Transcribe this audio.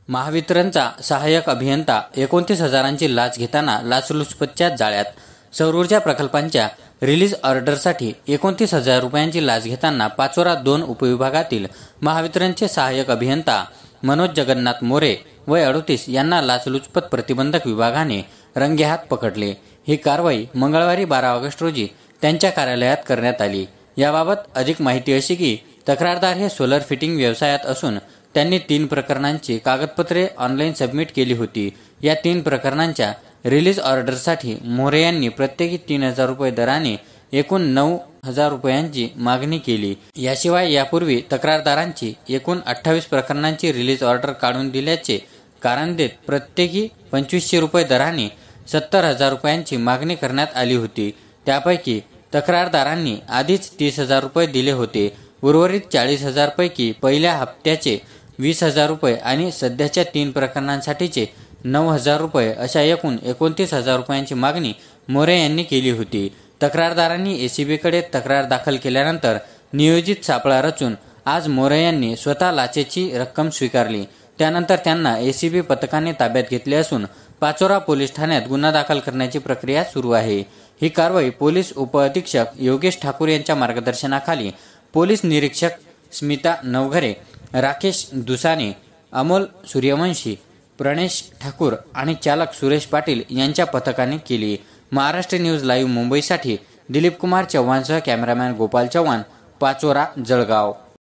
महावितरणचा सहाय्यक अभियंता 29,000ची लाच घेताना लाचलुचपतच्या जाळ्यात. सौर ऊर्जा प्रकल्पांच्या रिलीज ऑर्डरसाठी 29,000 रुपयांची लाच घेताना पाचोरा 2 उपविभागातील महावितरणचे सहाय्यक अभियंता मनोज जगन्नाथ मोरे वय 38 यांना लाचलुचपत प्रतिबंधक विभागाने रंगेहात पकडले. ही कारवाई मंगळवारी 12 ऑगस्ट रोजी त्यांच्या कार्यालयात करण्यात आली. याबाबत अधिक माहिती अशी की तक्रारदार हे सोलर फिटिंग व्यवसायात असून त्यांनी 3 प्रकरणांची कागदपत्रे ऑनलाईन सबमिट केली होती. या 3 प्रकरणांच्या रिलीज ऑर्डरसाठी मोरे यांनी प्रत्येकी 3,000 रुपये दराने एकूण 9,000 रुपयांची मागणी केली. याशिवाय यापूर्वी तक्रारदारांची एकूण 28 प्रकरणांची रिलीज ऑर्डर काढून दिल्याचे कारण देत प्रत्येकी 2,500 रुपये दराने 70,000 रुपयांची मागणी करण्यात आली होती. त्यापैकी तक्रारदारांनी आधीच 30,000 रुपये दिले होते. उर्वरित 40,000 पैकी पहिल्या हप्त्याचे 20,000 रुपये आणि सध्याच्या 3 प्रकरणांसाठीचे 9,000 रुपये अशा एकूण 29,000 रुपयांची मागणी मोरे यांनी केली होती. तक्रारदारांनी एसीबीकडे तक्रार दाखल केल्यानंतर नियोजित सापळा रचून आज मोरे यांनी स्वतः लाचेची रक्कम स्वीकारली. त्यानंतर त्यांना एसीबी पथकाने ताब्यात घेतले असून पाचोरा पोलीस ठाण्यात गुन्हा दाखल करण्याची प्रक्रिया सुरू आहे. ही कारवाई पोलीस उपअधीक्षक योगेश ठाकूर यांच्या मार्गदर्शनाखाली पोलीस निरीक्षक स्मिता नवघरे, राकेश दुसाने, अमोल सूर्यवंशी, प्रणेश ठाकूर आणि चालक सुरेश पाटील यांच्या पथकाने केली. महाराष्ट्र न्यूज लाईव्ह मुंबईसाठी दिलीप कुमार चव्हाणसह कॅमेरामॅन गोपाल चव्हाण, पाचोरा, जळगाव.